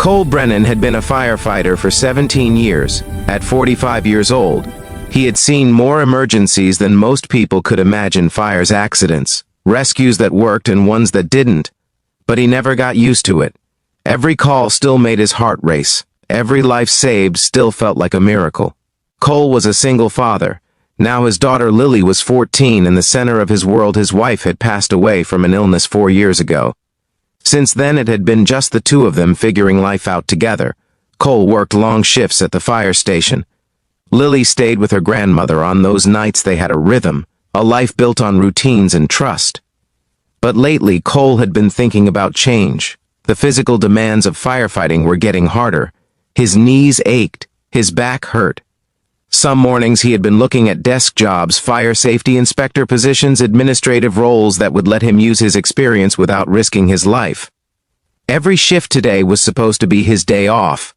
Cole Brennan had been a firefighter for 17 years. At 45 years old, he had seen more emergencies than most people could imagine: fires, accidents, rescues that worked and ones that didn't. But he never got used to it. Every call still made his heart race. Every life saved still felt like a miracle. Cole was a single father. Now his daughter Lily was 14, in the center of his world. His wife had passed away from an illness 4 years ago. Since then it had been just the two of them figuring life out together. Cole worked long shifts at the fire station. Lily stayed with her grandmother. On those nights they had a rhythm, a life built on routines and trust. But lately Cole had been thinking about change. The physical demands of firefighting were getting harder. His knees ached, his back hurt. Some mornings he had been looking at desk jobs, fire safety inspector positions, administrative roles that would let him use his experience without risking his life. Every shift today was supposed to be his day off.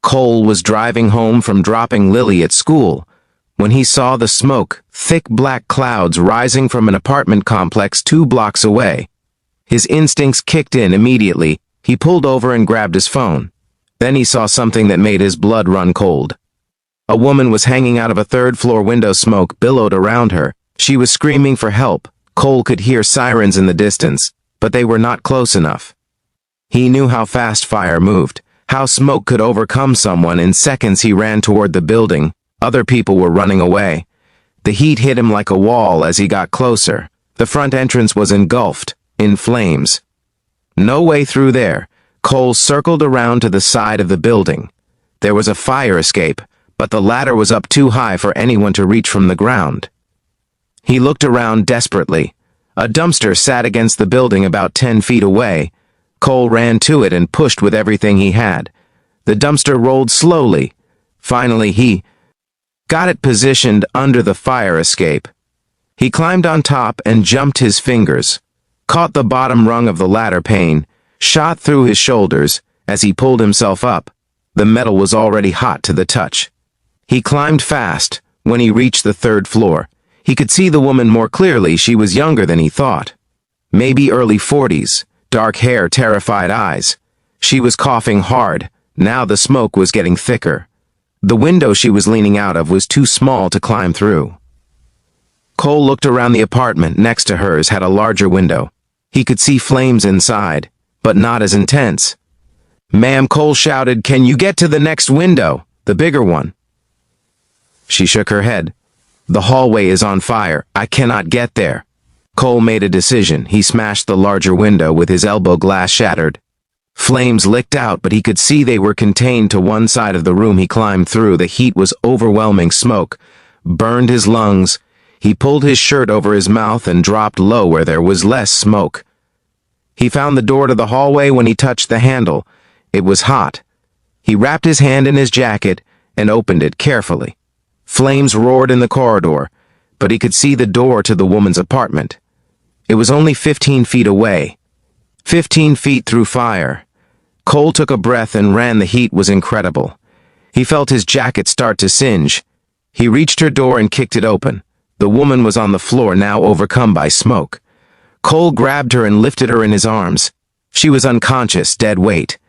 Cole was driving home from dropping Lily at school when he saw the smoke, thick black clouds rising from an apartment complex 2 blocks away. His instincts kicked in immediately. He pulled over and grabbed his phone. Then he saw something that made his blood run cold. A woman was hanging out of a third-floor window. Smoke billowed around her. She was screaming for help. Cole could hear sirens in the distance, but they were not close enough. He knew how fast fire moved, how smoke could overcome someone. In seconds he ran toward the building. Other people were running away. The heat hit him like a wall as he got closer. The front entrance was engulfed in flames. No way through there. Cole circled around to the side of the building. There was a fire escape, but the ladder was up too high for anyone to reach from the ground. He looked around desperately. A dumpster sat against the building about 10 feet away. Cole ran to it and pushed with everything he had. The dumpster rolled slowly. Finally, he got it positioned under the fire escape. He climbed on top and jumped. His fingers caught the bottom rung of the ladder pane, shot through his shoulders. As he pulled himself up, the metal was already hot to the touch. He climbed fast. When he reached the 3rd floor, he could see the woman more clearly. She was younger than he thought. Maybe early 40s, dark hair, terrified eyes. She was coughing hard. Now the smoke was getting thicker. The window she was leaning out of was too small to climb through. Cole looked around. The apartment next to hers had a larger window. He could see flames inside, but not as intense. "Ma'am," Cole shouted, "can you get to the next window, the bigger one?" She shook her head. "The hallway is on fire. I cannot get there." Cole made a decision. He smashed the larger window with his elbow. Glass shattered. Flames licked out, but he could see they were contained to one side of the room. He climbed through. The heat was overwhelming. Smoke burned his lungs. He pulled his shirt over his mouth and dropped low where there was less smoke. He found the door to the hallway. When he touched the handle, it was hot. He wrapped his hand in his jacket and opened it carefully. Flames roared in the corridor, but he could see the door to the woman's apartment. It was only 15 feet away. 15 feet through fire. Cole took a breath and ran. The heat was incredible. He felt his jacket start to singe. He reached her door and kicked it open. The woman was on the floor, now overcome by smoke. Cole grabbed her and lifted her in his arms. She was unconscious, dead weight.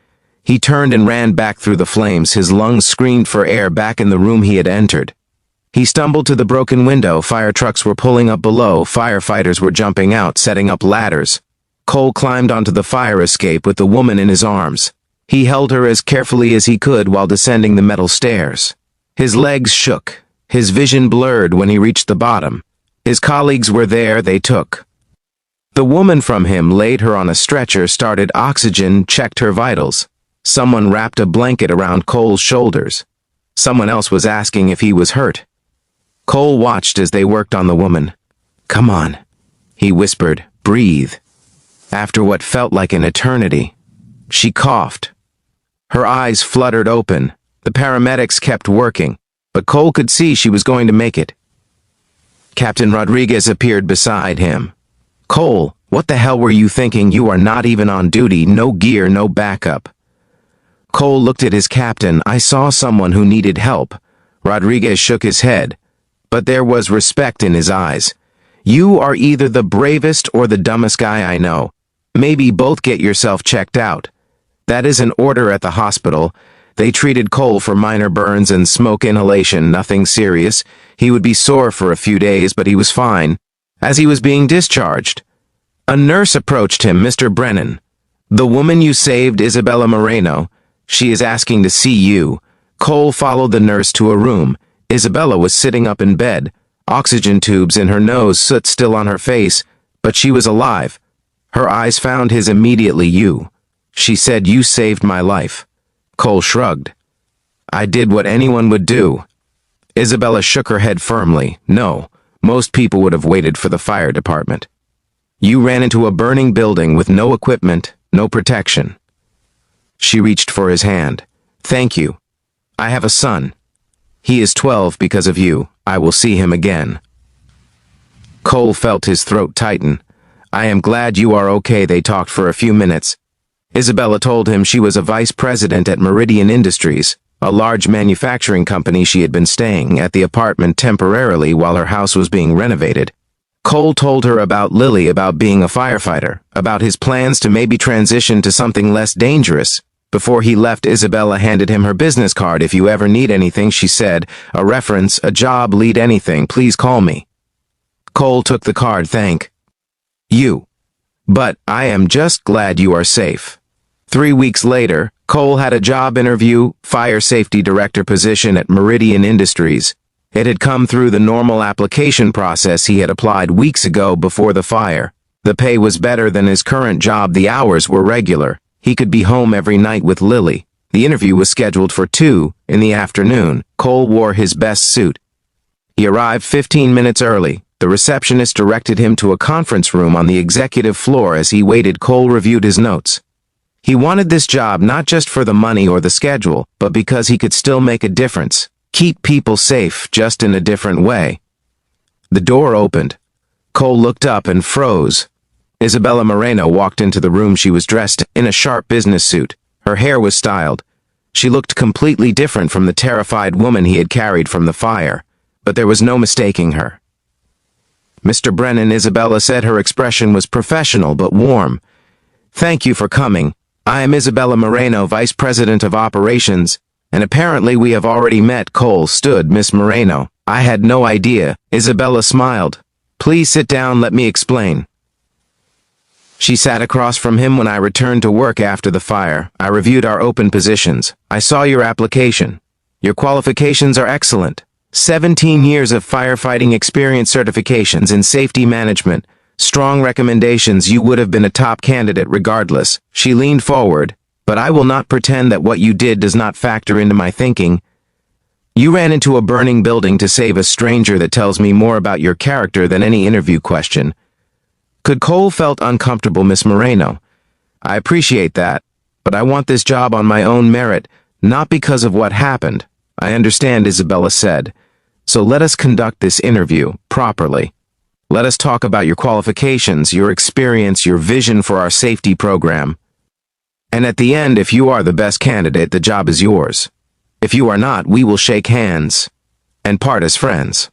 He turned and ran back through the flames. His lungs screamed for air. Back in the room he had entered, he stumbled to the broken window. Fire trucks were pulling up below. Firefighters were jumping out, setting up ladders. Cole climbed onto the fire escape with the woman in his arms. He held her as carefully as he could while descending the metal stairs. His legs shook. His vision blurred when he reached the bottom. His colleagues were there. They took the woman from him, laid her on a stretcher, started oxygen, checked her vitals. Someone wrapped a blanket around Cole's shoulders. Someone else was asking if he was hurt. Cole watched as they worked on the woman. "Come on," he whispered. "Breathe." After what felt like an eternity, she coughed. Her eyes fluttered open. The paramedics kept working, but Cole could see she was going to make it. Captain Rodriguez appeared beside him. "Cole, what the hell were you thinking? You are not even on duty. No gear, no backup." Cole looked at his captain. "I saw someone who needed help." Rodriguez shook his head, but there was respect in his eyes. "You are either the bravest or the dumbest guy I know. Maybe both. Get yourself checked out." That is an order at the hospital. They treated Cole for minor burns and smoke inhalation, nothing serious. He would be sore for a few days, but he was fine. As he was being discharged, a nurse approached him. Mr. Brennan, the woman you saved, Isabella Moreno. She is asking to see you. Cole followed the nurse to a room. Isabella was sitting up in bed, oxygen tubes in her nose, soot still on her face, but she was alive. Her eyes found his immediately. You. She said, you saved my life. Cole shrugged. I did what anyone would do. Isabella shook her head firmly. No, most people would have waited for the fire department. You ran into a burning building with no equipment, no protection. She reached for his hand. Thank you. I have a son. He is 12 because of you. I will see him again. Cole felt his throat tighten. I am glad you are okay. They talked for a few minutes. Isabella told him she was a vice president at Meridian Industries, a large manufacturing company. She had been staying at the apartment temporarily while her house was being renovated. Cole told her about Lily, about being a firefighter, about his plans to maybe transition to something less dangerous. Before he left, Isabella handed him her business card. If you ever need anything, she said, a reference, a job, lead, anything, please call me. Cole took the card. Thank you. But I am just glad you are safe. 3 weeks later, Cole had a job interview, fire safety director position at Meridian Industries. It had come through the normal application process. He had applied weeks ago before the fire. The pay was better than his current job. The hours were regular. He could be home every night with Lily. The interview was scheduled for 2 in the afternoon. Cole wore his best suit. He arrived 15 minutes early. The receptionist directed him to a conference room on the executive floor. As he waited, Cole reviewed his notes. He wanted this job not just for the money or the schedule, but because he could still make a difference. Keep people safe, just in a different way. The door opened. Cole looked up and froze. Isabella Moreno walked into the room. She was dressed in a sharp business suit. Her hair was styled. She looked completely different from the terrified woman he had carried from the fire, but there was no mistaking her. Mr. Brennan, Isabella said. Her expression was professional but warm. Thank you for coming. I am Isabella Moreno, Vice President of Operations, and apparently we have already met. Cole stood. Miss Moreno, I had no idea. Isabella smiled. Please sit down, let me explain. She sat across from him. When I returned to work after the fire, I reviewed our open positions. I saw your application. Your qualifications are excellent. 17 years of firefighting experience, certifications in safety management, strong recommendations. You would have been a top candidate regardless. She leaned forward. But I will not pretend that what you did does not factor into my thinking. You ran into a burning building to save a stranger. That tells me more about your character than any interview question. Cole felt uncomfortable. Miss Moreno, I appreciate that, but I want this job on my own merit, not because of what happened. I understand, Isabella said. So let us conduct this interview properly. Let us talk about your qualifications, your experience, your vision for our safety program. And at the end, if you are the best candidate, the job is yours. If you are not, we will shake hands and part as friends.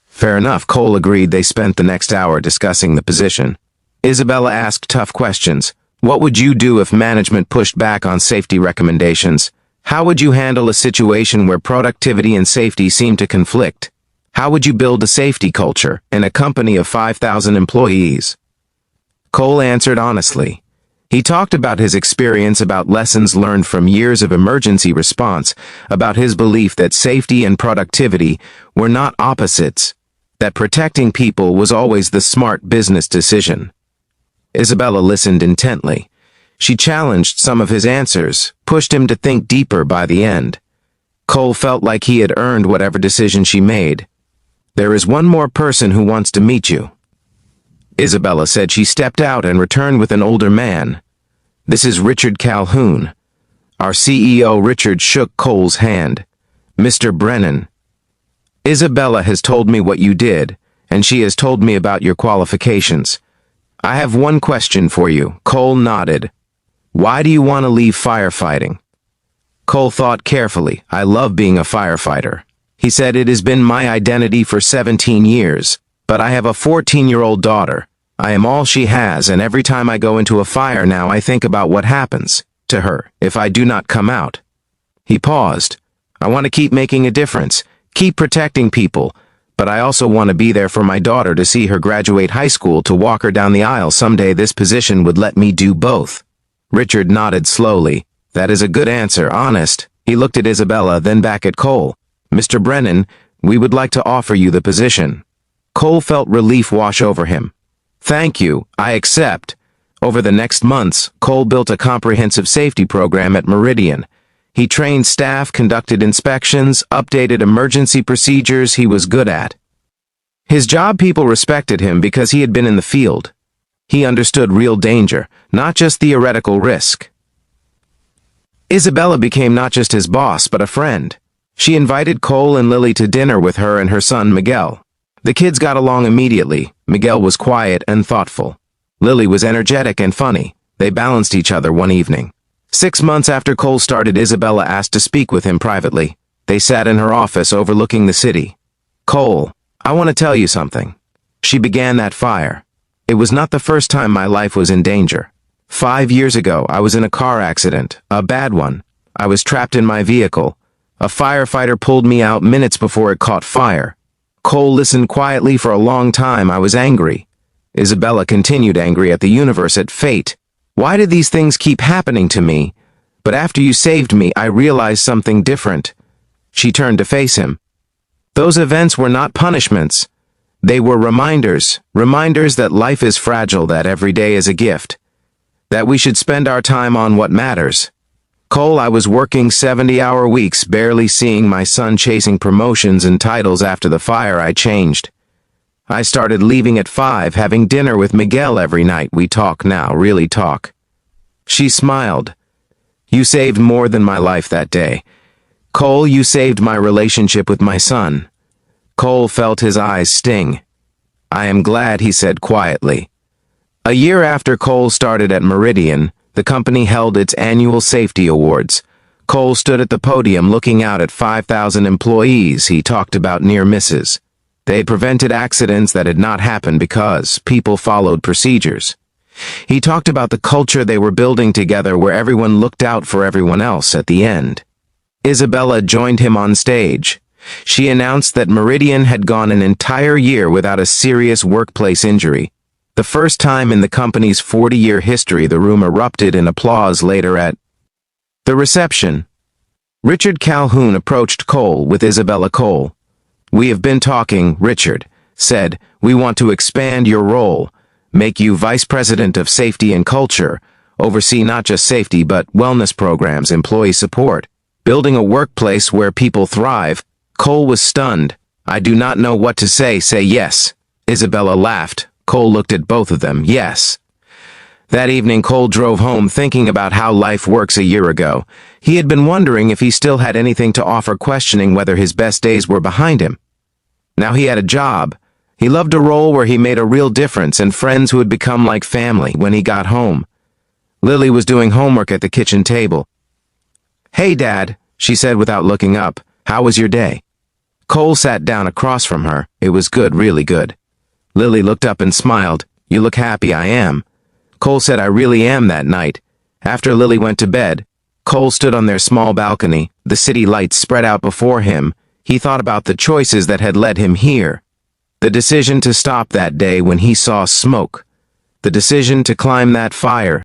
Fair enough, Cole agreed. They spent the next hour discussing the position. Isabella asked tough questions. What would you do if management pushed back on safety recommendations? How would you handle a situation where productivity and safety seem to conflict? How would you build a safety culture in a company of 5,000 employees? Cole answered honestly. He talked about his experience, about lessons learned from years of emergency response, about his belief that safety and productivity were not opposites, that protecting people was always the smart business decision. Isabella listened intently. She challenged some of his answers, pushed him to think deeper. By the end, Cole felt like he had earned whatever decision she made. There is one more person who wants to meet you, Isabella said. She stepped out and returned with an older man. This is Richard Calhoun, our CEO. Richard shook Cole's hand. Mr. Brennan, Isabella has told me what you did, and she has told me about your qualifications. I have one question for you. Cole nodded. Why do you want to leave firefighting? Cole thought carefully. I love being a firefighter. He said, it has been my identity for 17 years, but I have a 14-year-old daughter. I am all she has, and every time I go into a fire now I think about what happens. to her if I do not come out. He paused. I want to keep making a difference, keep protecting people, but I also want to be there for my daughter to see her graduate high school, to walk her down the aisle someday. This position would let me do both. Richard nodded slowly. That is a good answer, honest. He looked at Isabella, then back at Cole. Mr. Brennan, we would like to offer you the position. Cole felt relief wash over him. Thank you, I accept. Over the next months, Cole built a comprehensive safety program at Meridian. He trained staff, conducted inspections, updated emergency procedures he was good at. His job people respected him because he had been in the field. He understood real danger, not just theoretical risk. Isabella became not just his boss, but a friend. She invited Cole and Lily to dinner with her and her son Miguel. The kids got along immediately. Miguel was quiet and thoughtful. Lily was energetic and funny. They balanced each other one evening. 6 months after Cole started, Isabella asked to speak with him privately. They sat in her office overlooking the city. Cole, I want to tell you something. She began that fire. It was not the first time my life was in danger. 5 years ago, I was in a car accident, a bad one. I was trapped in my vehicle. A firefighter pulled me out minutes before it caught fire. Cole listened quietly for a long time. I was angry. Isabella continued, angry at the universe, at fate. Why did these things keep happening to me? But after you saved me, I realized something different. She turned to face him. Those events were not punishments. They were reminders that life is fragile, that every day is a gift, that we should spend our time on what matters. Cole, I was working 70-hour weeks, barely seeing my son, chasing promotions and titles. After the fire, I changed. I started leaving at 5, having dinner with Miguel every night. We talk now, really talk. She smiled. You saved more than my life that day. Cole, you saved my relationship with my son. Cole felt his eyes sting. I am glad, he said quietly. A year after Cole started at Meridian, the company held its annual safety awards. Cole stood at the podium looking out at 5,000 employees. He talked about near misses. They had prevented accidents that had not happened because people followed procedures. He talked about the culture they were building together, where everyone looked out for everyone else. At the end, Isabella joined him on stage. She announced that Meridian had gone an entire year without a serious workplace injury. The first time in the company's 40-year history. The room erupted in applause. Later at the reception, Richard Calhoun approached Cole with Isabella. Cole, we have been talking, Richard said. We want to expand your role, make you Vice President of Safety and Culture, oversee not just safety but wellness programs, employee support, building a workplace where people thrive. Cole was stunned. I do not know what to say. Say yes. Isabella laughed. Cole looked at both of them. Yes. That evening, Cole drove home thinking about how life works. A year ago, he had been wondering if he still had anything to offer, questioning whether his best days were behind him. Now he had a job. He loved a role where he made a real difference, and friends who had become like family. When he got home, Lily was doing homework at the kitchen table. Hey, Dad, she said without looking up. How was your day? Cole sat down across from her. It was good, really good. Lily looked up and smiled. You look happy. I am. Cole said, I really am. That night, after Lily went to bed, Cole stood on their small balcony. The city lights spread out before him. He thought about the choices that had led him here. The decision to stop that day when he saw smoke. The decision to climb that fire.